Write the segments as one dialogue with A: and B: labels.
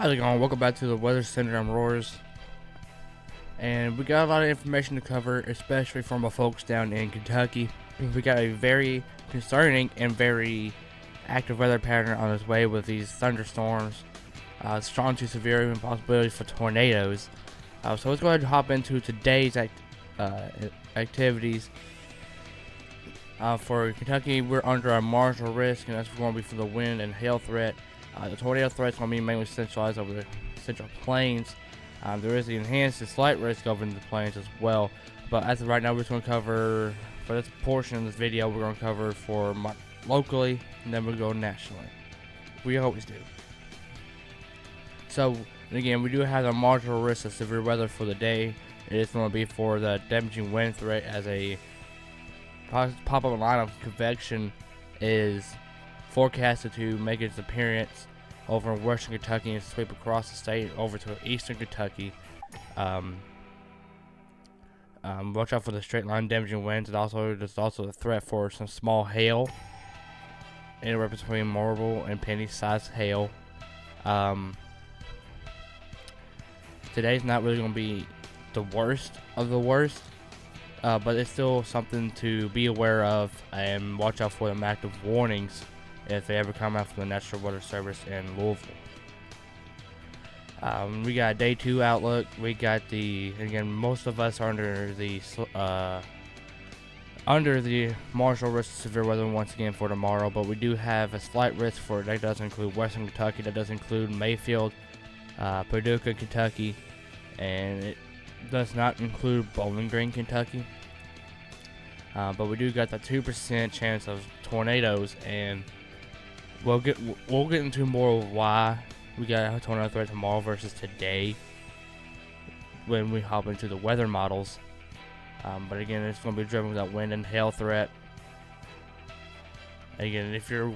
A: How's it going? Welcome back to the Weather Center. I'm Roars, and we got a lot of information to cover, especially from my folks down in Kentucky. We got a very concerning and very active weather pattern on its way with these thunderstorms, strong to severe, even possibilities for tornadoes. So let's go ahead and hop into today's activities. For Kentucky, we're under a marginal risk, and that's going to be for the wind and hail threat. The tornado threat is going to be mainly centralized over the central plains. There is the enhanced and slight risk over in the plains as well. But as of right now, we're just going to cover, for this portion of this video, we're going to cover for locally, and then we'll go nationally. We always do. So, again, we do have a marginal risk of severe weather for the day. It is going to be for the damaging wind threat, as a pop-up line of convection is forecasted to make its appearance over in western Kentucky and sweep across the state over to eastern Kentucky. Watch out for the straight line damaging winds. There's also a threat for some small hail, anywhere between marble and penny-sized hail. Today's not really going to be the worst of the worst, but it's still something to be aware of, and watch out for them active warnings if they ever come out from the National Weather Service in Louisville. We got day 2 outlook. We got again, most of us are under the marginal risk of severe weather once again for tomorrow, but we do have a slight risk for it. That does include western Kentucky, that does include Mayfield, Paducah, Kentucky, and it does not include Bowling Green, Kentucky. But we do got the 2% chance of tornadoes, and we'll get into more of why we got a tornado threat tomorrow versus today when we hop into the weather models. But again, it's going to be driven with that wind and hail threat. Again, if you're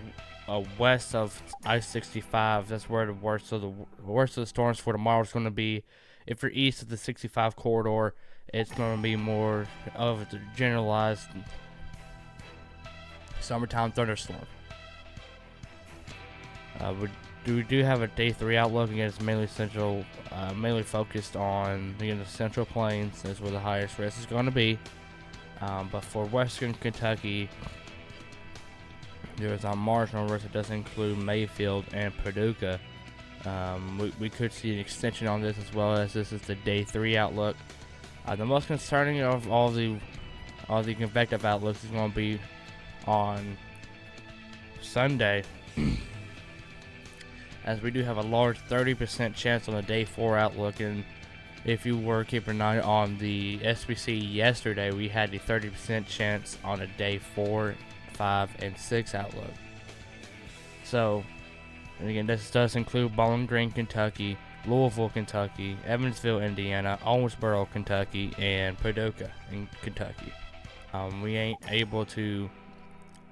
A: west of I-65, that's where the worst of the storms for tomorrow is going to be. If you're east of the 65 corridor, it's going to be more of the generalized summertime thunderstorm. We do have a day 3 outlook. Again, it's mainly mainly focused on the central plains. That's where the highest risk is going to be. But for western Kentucky, there is a marginal risk. It does include Mayfield and Paducah. We could see an extension on this, as well as this is the day 3 outlook. The most concerning of all the convective outlooks is going to be on Sunday, as we do have a large 30% chance on the day 4 outlook. And if you were keeping an eye on the SPC yesterday, we had a 30% chance on a day 4, 5, and 6 outlook. So, and again, this does include Bowling Green, Kentucky, Louisville, Kentucky, Evansville, Indiana, Owensboro, Kentucky, and Paducah in Kentucky. We ain't able to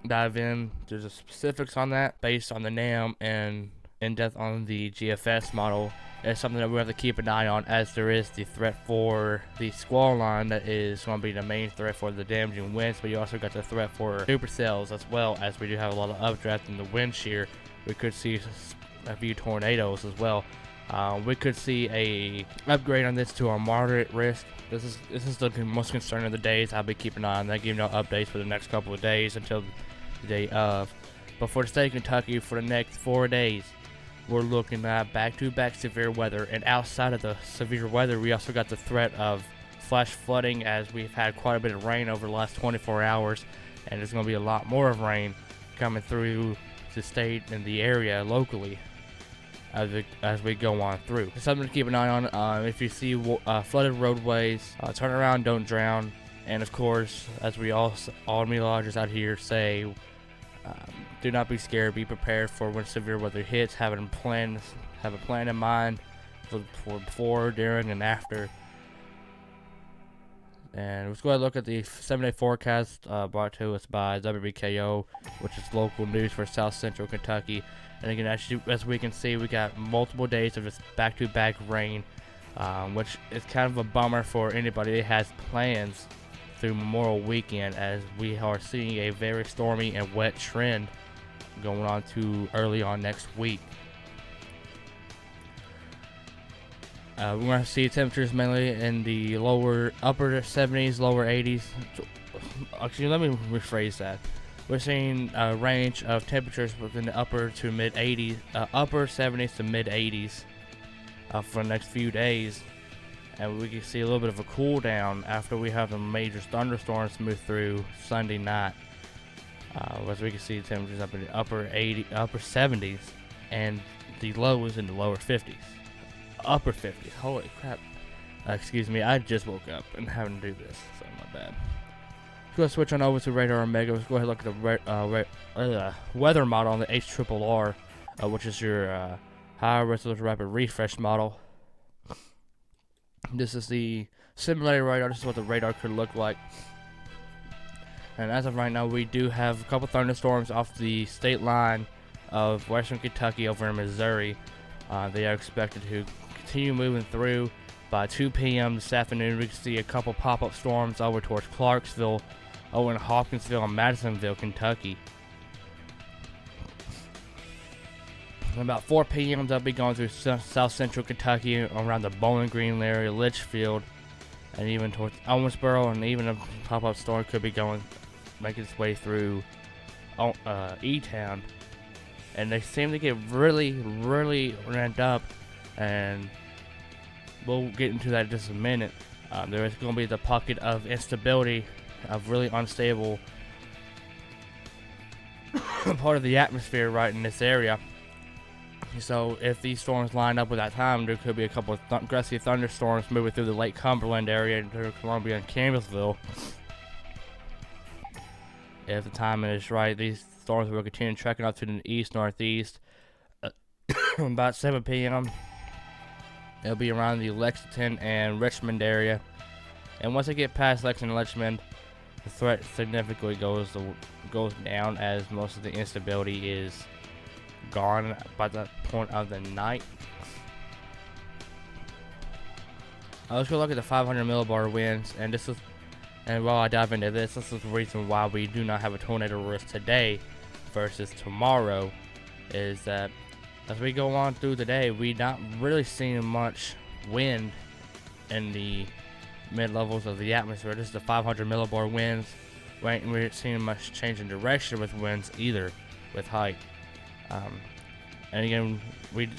A: dive in to the specifics on that based on the NAM and in depth on the GFS model. It's something that we have to keep an eye on, as there is the threat for the squall line that is going to be the main threat for the damaging winds, but you also got the threat for supercells, as well as we do have a lot of updraft in the wind shear. We could see a few tornadoes as well. We could see a upgrade on this to a moderate risk. This is the most concerning of the days. I'll be keeping an eye on that, giving you updates for the next couple of days until the day of. But for the state of Kentucky, for the next 4 days, we're looking at back-to-back severe weather. And outside of the severe weather, we also got the threat of flash flooding, as we've had quite a bit of rain over the last 24 hours, and there's going to be a lot more of rain coming through the state and the area locally as we go on through. It's something to keep an eye on. If you see flooded roadways, turn around, don't drown. And of course, as we all meteorologists out here say, do not be scared. Be prepared for when severe weather hits. Have a plan in mind for before, during, and after. And let's go ahead and look at the 7-day forecast brought to us by WBKO, which is local news for South Central Kentucky. And again, as we can see, we got multiple days of just back-to-back rain, which is kind of a bummer for anybody that has plans through Memorial Weekend, as we are seeing a very stormy and wet trend going on to early on next week. We're going to see temperatures mainly in the upper 70s, lower 80s. Actually, let me rephrase that. We're seeing a range of temperatures within the upper to mid 80s, upper 70s to mid 80s for the next few days. And we can see a little bit of a cool down after we have the major thunderstorms move through Sunday night. As we can see temperatures up in the upper 70s, and the lows in the lower 50s. Upper 50s. Holy crap. Excuse me, I just woke up and having to do this, so my bad. Let's go switch on over to Radar Omega. Let's go ahead and look at the weather model on the HRRR, which is your high resolution rapid refresh model. This is the simulated radar. This is what the radar could look like. And as of right now, we do have a couple thunderstorms off the state line of western Kentucky over in Missouri. They are expected to continue moving through. By 2 p.m. this afternoon, we can see a couple pop-up storms over towards Clarksville, over in Hopkinsville and Madisonville, Kentucky. And about 4 p.m. they'll be going through south central Kentucky, around the Bowling Green area, Litchfield, and even towards Owensboro, and even a pop-up storm could be making its way through E-Town. And they seem to get really, really ramped up, and we'll get into that in just a minute. There is going to be the pocket of instability, of really unstable part of the atmosphere right in this area. So if these storms line up with that time, there could be a couple of aggressive thunderstorms moving through the Lake Cumberland area into Columbia and Campbellsville. If the timing is right, these storms will continue trekking up to the east-northeast. About 7 p.m. It'll be around the Lexington and Richmond area. And once they get past Lexington and Richmond, the threat significantly goes down, as most of the instability is gone by the point of the night. Let's go look at the 500 millibar winds, and while I dive into this is the reason why we do not have a tornado risk today versus tomorrow, is that as we go on through the day, we're not really seeing much wind in the mid-levels of the atmosphere. This is the 500 millibar winds. We ain't seeing much change in direction with winds either, with height. And again, we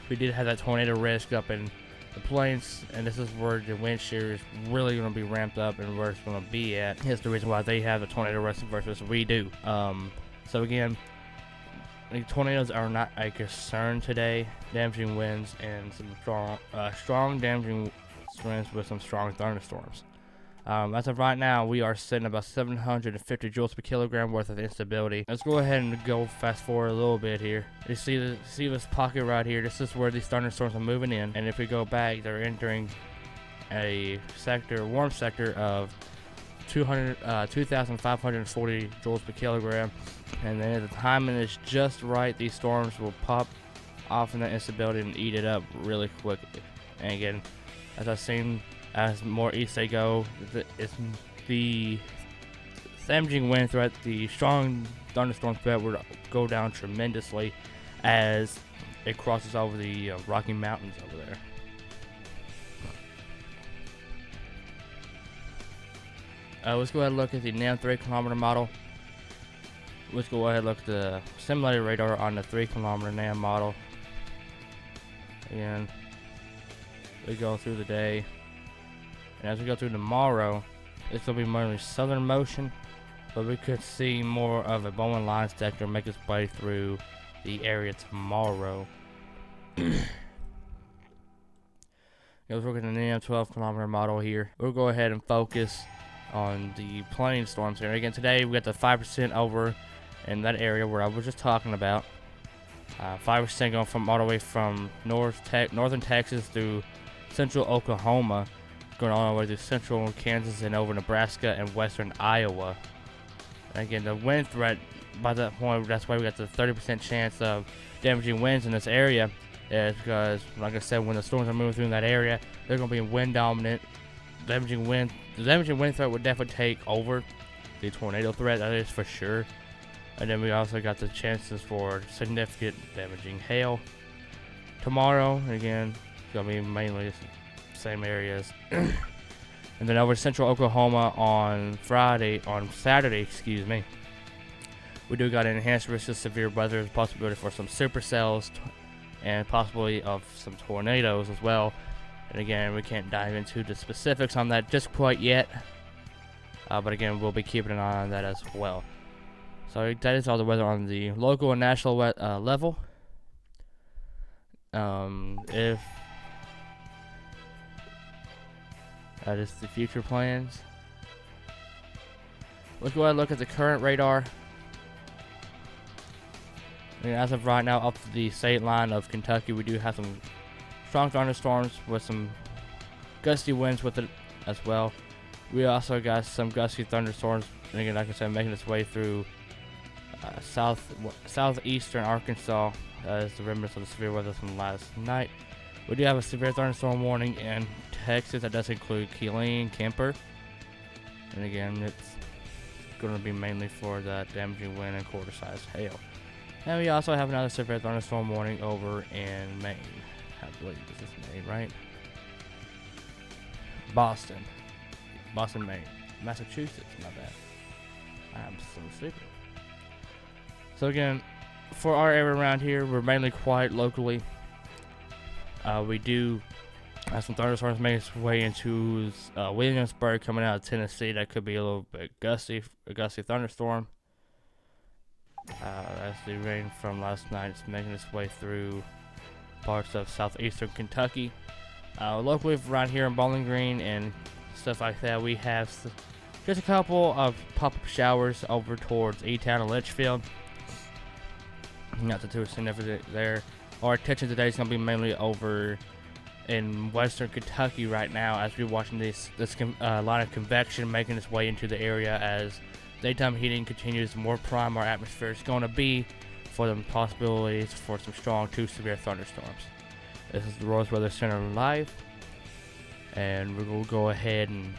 A: did have that tornado risk up in the plains, and this is where the wind shear is really going to be ramped up and where it's going to be at. Here's the reason why they have the tornado risk versus we do. So again, the tornadoes are not a concern today. Damaging winds and some strong damaging winds with some strong thunderstorms. As of right now, we are sitting about 750 joules per kilogram worth of instability. Let's go ahead and go fast forward a little bit here. You see this pocket right here. This is where these thunderstorms are moving in. And if we go back, they're entering a warm sector of 2,540 joules per kilogram. And then if the timing is just right, these storms will pop off in that instability and eat it up really quickly. And again, as I've seen, as more east they go, the damaging wind threat, the strong thunderstorm threat will go down tremendously as it crosses over the Rocky Mountains over there. Let's go ahead and look at the NAM 3 kilometer model. Let's go ahead and look at the simulated radar on the 3 kilometer NAM model. Again, we go through the day. And as we go through tomorrow, it's going to be mainly southern motion, but we could see more of a Bowen line sector make its way through the area tomorrow. Let's look at the NAM 12 kilometer model here. We'll go ahead and focus on the plain storms here. Again, today we got the 5% over in that area where I was just talking about. 5% going from all the way from northern Texas through central Oklahoma, going all the way to central Kansas and over Nebraska and western Iowa. And again, the wind threat, by that point, that's why we got the 30% chance of damaging winds in this area, is because, like I said, when the storms are moving through that area, they're going to be wind dominant. The damaging wind threat would definitely take over the tornado threat, that is for sure. And then we also got the chances for significant damaging hail. Tomorrow, again, gonna be mainly the same areas. And then over central Oklahoma on Saturday, excuse me. We do got an enhanced risk of severe weather, possibility for some supercells, and possibly of some tornadoes as well. And again, we can't dive into the specifics on that just quite yet. But again, we'll be keeping an eye on that as well. So that is all the weather on the local and national level. If that is the future plans. Let's go ahead and look at the current radar. And as of right now, up to the state line of Kentucky, we do have some strong thunderstorms with some gusty winds with it as well. We also got some gusty thunderstorms, and again, like I said, making its way through southeastern Arkansas as the remnants of the severe weather from last night. We do have a severe thunderstorm warning in Texas that does include Killeen, Kemper, and again, it's going to be mainly for that damaging wind and quarter-sized hail. And we also have another severe thunderstorm warning over in Maine. I believe this is Maine, right? Boston, Maine, Massachusetts. My bad. I'm so stupid. So again, for our area around here, we're mainly quiet locally. We do have some thunderstorms making its way into Williamsburg, coming out of Tennessee. That could be a little bit gusty, a gusty thunderstorm. As the rain from last night is making its way through parts of southeastern Kentucky. Locally around here in Bowling Green and stuff like that, we have just a couple of pop-up showers over towards E-Town and Litchfield. Not too significant there. Our attention today is going to be mainly over in western Kentucky right now, as we're watching this line of convection making its way into the area as daytime heating continues. The more prime our atmosphere is going to be for the possibilities for some strong to severe thunderstorms. This is the Rooars Weather Center live, and we're going to go ahead and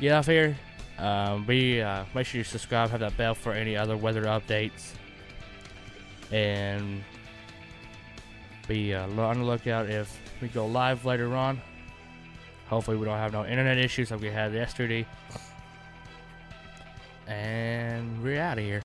A: get off here. Make sure you subscribe, have that bell for any other weather updates, and be on the lookout if we go live later on. Hopefully we don't have no internet issues like we had yesterday. And we're out of here.